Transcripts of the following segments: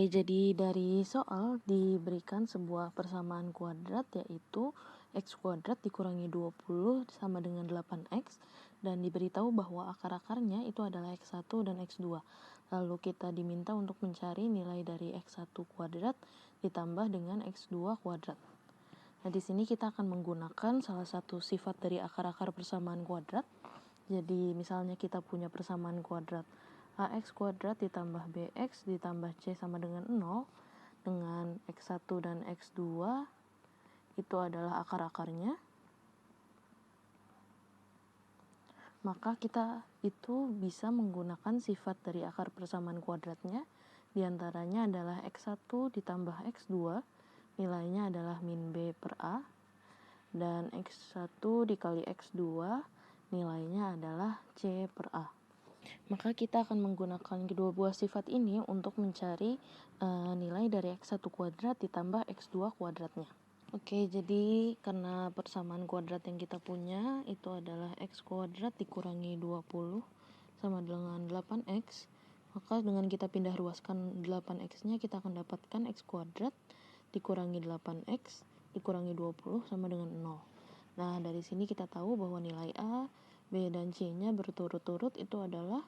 jadi dari soal diberikan sebuah persamaan kuadrat yaitu x kuadrat dikurangi 20 sama dengan 8x dan diberitahu bahwa akar-akarnya itu adalah x1 dan x2. Lalu kita diminta untuk mencari nilai dari x1 kuadrat ditambah dengan x2 kuadrat. Nah, di sini kita akan menggunakan salah satu sifat dari akar-akar persamaan kuadrat. Jadi misalnya kita punya persamaan kuadrat ax kuadrat ditambah bx ditambah c sama dengan 0 dengan x1 dan x2 itu adalah akar-akarnya. Maka kita itu bisa menggunakan sifat dari akar persamaan kuadratnya. Diantaranya adalah x1 ditambah x2 nilainya adalah min b per a dan x1 dikali x2 nilainya adalah c per a. Maka kita akan menggunakan kedua buah sifat ini untuk mencari nilai dari x1 kuadrat ditambah x2 kuadratnya. Oke, jadi karena persamaan kuadrat yang kita punya itu adalah x kuadrat dikurangi 20 sama dengan 8x, maka dengan kita pindah ruaskan 8x-nya kita akan dapatkan x kuadrat dikurangi 8x dikurangi 20 sama dengan 0. Nah, dari sini kita tahu bahwa nilai a, b, dan c-nya berturut-turut itu adalah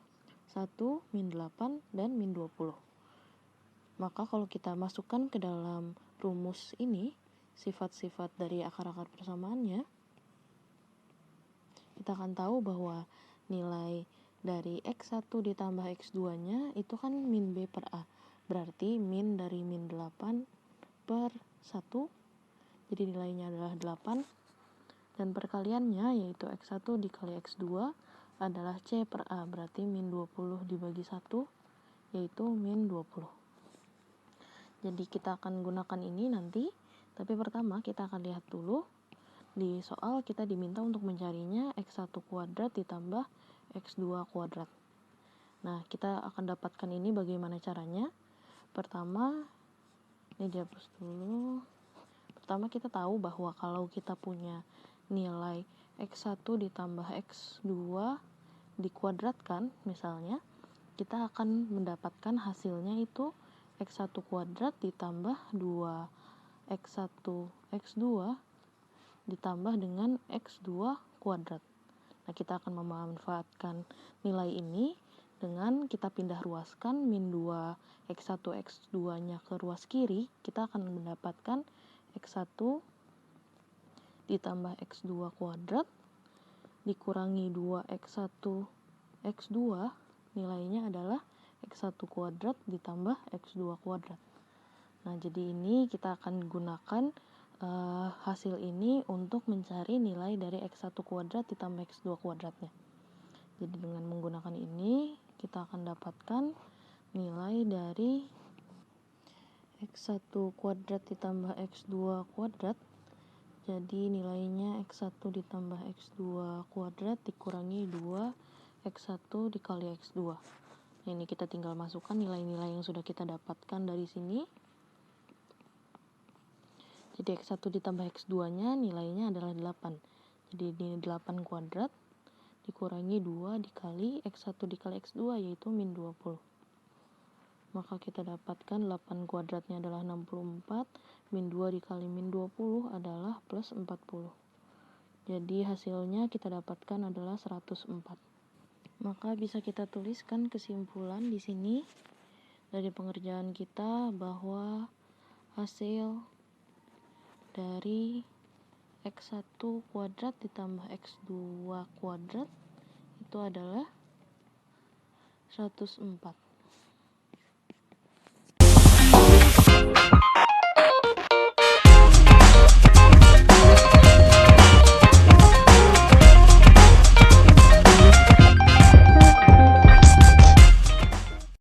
1, min 8, dan min 20. Maka kalau kita masukkan ke dalam rumus ini, sifat-sifat dari akar-akar persamaannya, kita akan tahu bahwa nilai dari x1 ditambah x2-nya itu kan min b per a. Berarti min dari min 8 per 1, jadi nilainya adalah 8. Dan perkaliannya yaitu x1 dikali x2 adalah c per a, berarti min 20 dibagi 1 yaitu min 20. Jadi kita akan gunakan ini nanti, tapi pertama kita akan lihat dulu di soal kita diminta untuk mencarinya x1 kuadrat ditambah x2 kuadrat. Nah, kita akan dapatkan ini bagaimana caranya. Pertama, ini dihapus dulu. Pertama kita tahu bahwa kalau kita punya nilai x1 ditambah x2 dikuadratkan misalnya, kita akan mendapatkan hasilnya itu x1 kuadrat ditambah 2x1 x2 ditambah dengan x2 kuadrat. Nah, kita akan memanfaatkan nilai ini dengan kita pindah ruaskan min 2 x1 x2 nya ke ruas kiri, kita akan mendapatkan x1 ditambah x2 kuadrat dikurangi 2x1 x2 nilainya adalah x1 kuadrat ditambah x2 kuadrat. Nah, jadi ini kita akan gunakan hasil ini untuk mencari nilai dari x1 kuadrat ditambah x2 kuadratnya. Jadi dengan menggunakan ini kita akan dapatkan nilai dari x1 kuadrat ditambah x2 kuadrat. Jadi nilainya x1 ditambah x2 kuadrat dikurangi 2x1 dikali x2. Nah, ini kita tinggal masukkan nilai-nilai yang sudah kita dapatkan dari sini. Jadi x1 ditambah x2-nya nilainya adalah 8. Jadi ini 8 kuadrat dikurangi 2 dikali x1 dikali x2 yaitu min 20. Maka kita dapatkan 8 kuadratnya adalah 64, min 2 dikali min 20 adalah plus 40. Jadi hasilnya kita dapatkan adalah 104. Maka bisa kita tuliskan kesimpulan di sini dari pengerjaan kita bahwa hasil dari x1 kuadrat ditambah x2 kuadrat itu adalah 104.